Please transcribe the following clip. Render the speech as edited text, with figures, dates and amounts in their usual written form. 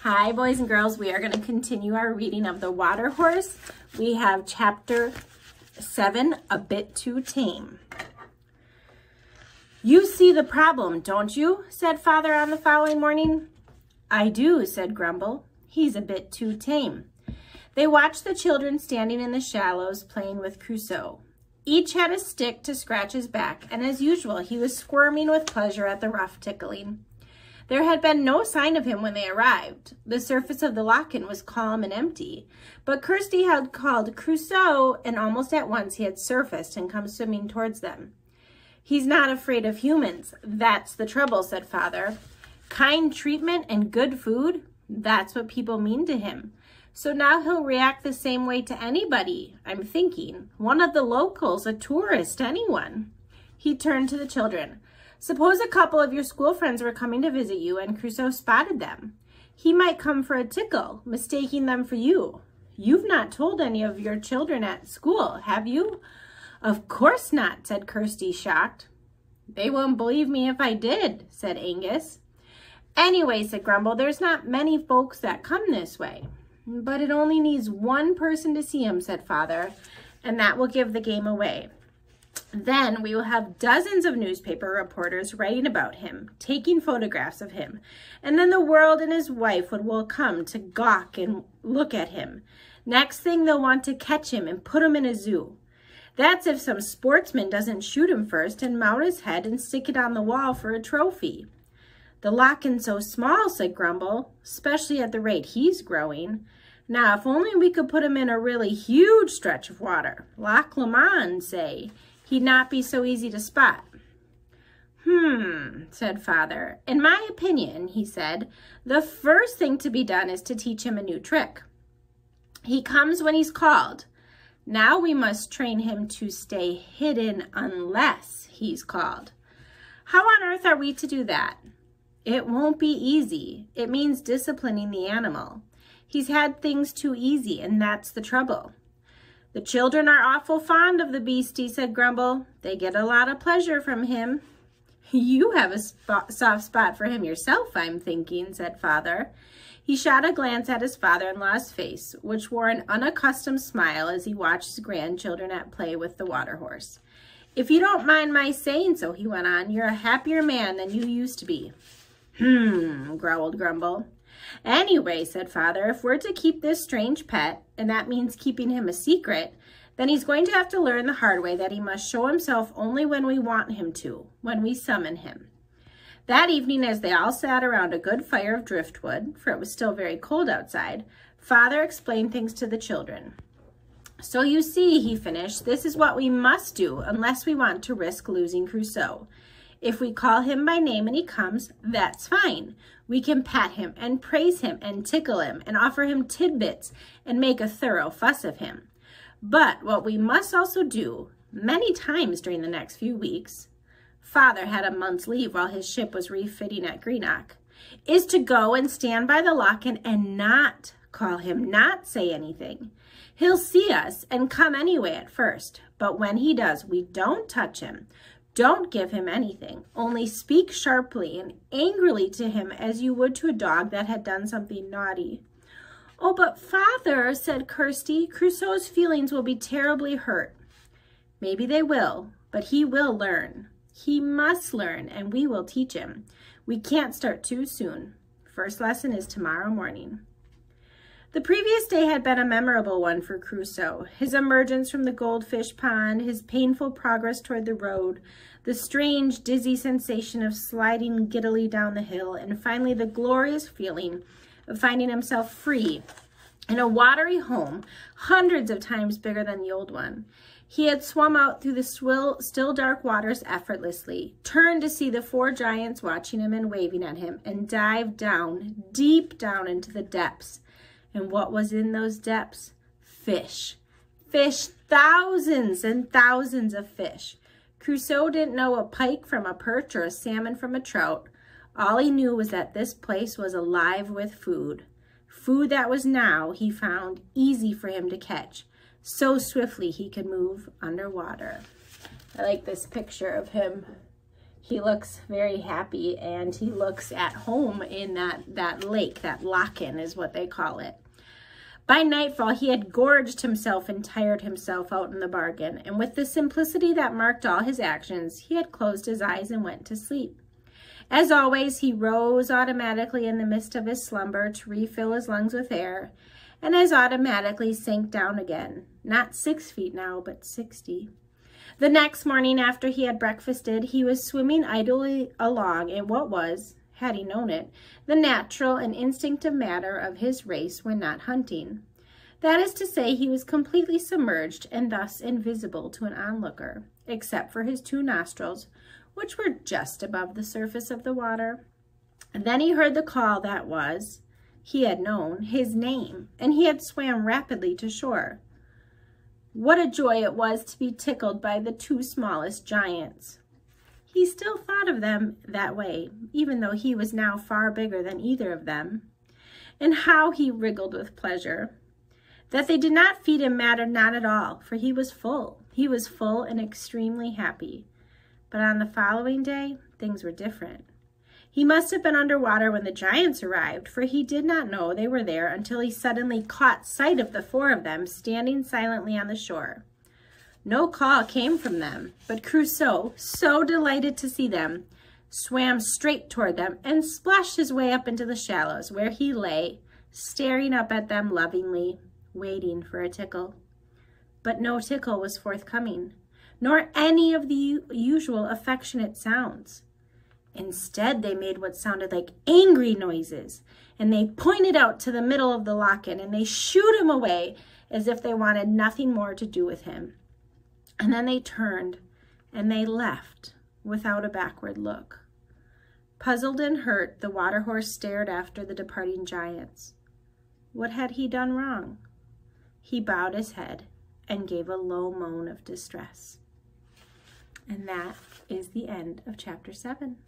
Hi, boys and girls. We are going to continue our reading of The Water Horse. We have chapter 7, A Bit Too Tame. You see the problem, don't you? Said Father on the following morning. I do, said Grumble. He's a bit too tame. They watched the children standing in the shallows playing with Crusoe. Each had a stick to scratch his back, and as usual, he was squirming with pleasure at the rough tickling. There had been no sign of him when they arrived. The surface of the loch-in was calm and empty, but Kirsty had called Crusoe, and almost at once he had surfaced and come swimming towards them. He's not afraid of humans. That's the trouble, said Father. Kind treatment and good food, that's what people mean to him. So now he'll react the same way to anybody, I'm thinking. One of the locals, a tourist, anyone. He turned to the children. Suppose a couple of your school friends were coming to visit you and Crusoe spotted them. He might come for a tickle, mistaking them for you. You've not told any of your children at school, have you? Of course not, said Kirsty, shocked. They won't believe me if I did, said Angus. Anyway, said Grumble, there's not many folks that come this way. But it only needs one person to see him, said Father, and that will give the game away. Then we will have dozens of newspaper reporters writing about him, taking photographs of him, and then the world and his wife will come to gawk and look at him. Next thing they'll want to catch him and put him in a zoo. That's if some sportsman doesn't shoot him first and mount his head and stick it on the wall for a trophy. The loch-in's so small, said Grumble, especially at the rate he's growing. Now, if only we could put him in a really huge stretch of water, Loch Lomond, say, he'd not be so easy to spot. Said Father. In my opinion, he said, the first thing to be done is to teach him a new trick. He comes when he's called. Now we must train him to stay hidden unless he's called. How on earth are we to do that? It won't be easy. It means disciplining the animal. He's had things too easy, and that's the trouble. The children are awful fond of the beastie, said Grumble. They get a lot of pleasure from him. You have a soft spot for him yourself, I'm thinking, said Father. He shot a glance at his father-in-law's face, which wore an unaccustomed smile as he watched his grandchildren at play with the water horse. If you don't mind my saying so, he went on, you're a happier man than you used to be. Growled Grumble. Anyway, said Father, if we're to keep this strange pet, and that means keeping him a secret, then he's going to have to learn the hard way that he must show himself only when we want him to, when we summon him. That evening, as they all sat around a good fire of driftwood, for it was still very cold outside, Father explained things to the children. So you see, he finished, this is what we must do unless we want to risk losing Crusoe. If we call him by name and he comes, that's fine. We can pat him and praise him and tickle him and offer him tidbits and make a thorough fuss of him. But what we must also do, many times during the next few weeks, Father had a month's leave while his ship was refitting at Greenock, is to go and stand by the loch-in and not call him, not say anything. He'll see us and come anyway at first, but when he does, we don't touch him. Don't give him anything, only speak sharply and angrily to him as you would to a dog that had done something naughty. Oh, but Father, said Kirsty, Crusoe's feelings will be terribly hurt. Maybe they will, but he will learn. He must learn, and we will teach him. We can't start too soon. First lesson is tomorrow morning. The previous day had been a memorable one for Crusoe. His emergence from the goldfish pond, his painful progress toward the road, the strange, dizzy sensation of sliding giddily down the hill, and finally the glorious feeling of finding himself free in a watery home hundreds of times bigger than the old one. He had swum out through the still dark waters effortlessly, turned to see the 4 giants watching him and waving at him, and dived down, deep down into the depths. And what was in those depths? Fish. Fish, thousands and thousands of fish. Crusoe didn't know a pike from a perch or a salmon from a trout. All he knew was that this place was alive with food. Food that was now, he found, easy for him to catch. So swiftly he could move underwater. I like this picture of him He looks very happy, and he looks at home in that lake, that lock-in is what they call it. By nightfall, he had gorged himself and tired himself out in the bargain, and with the simplicity that marked all his actions, he had closed his eyes and went to sleep. As always, he rose automatically in the midst of his slumber to refill his lungs with air, and as automatically sank down again, not 6 feet now, but 60. The next morning after he had breakfasted, he was swimming idly along in what was, had he known it, the natural and instinctive matter of his race when not hunting. That is to say, he was completely submerged and thus invisible to an onlooker, except for his 2 nostrils, which were just above the surface of the water. And then he heard the call that was, he had known, his name, and he had swam rapidly to shore. What a joy it was to be tickled by the 2 smallest giants. He still thought of them that way, even though he was now far bigger than either of them. And how he wriggled with pleasure. That they did not feed him mattered not at all, for he was full. He was full and extremely happy. But on the following day, things were different. He must have been underwater when the giants arrived, for he did not know they were there until he suddenly caught sight of the 4 of them standing silently on the shore. No call came from them, but Crusoe, so delighted to see them, swam straight toward them and splashed his way up into the shallows, where he lay, staring up at them lovingly, waiting for a tickle. But no tickle was forthcoming, nor any of the usual affectionate sounds. Instead, they made what sounded like angry noises, and they pointed out to the middle of the lock-in, and they shooed him away as if they wanted nothing more to do with him. And then they turned, and they left without a backward look. Puzzled and hurt, the water horse stared after the departing giants. What had he done wrong? He bowed his head and gave a low moan of distress. And that is the end of chapter 7.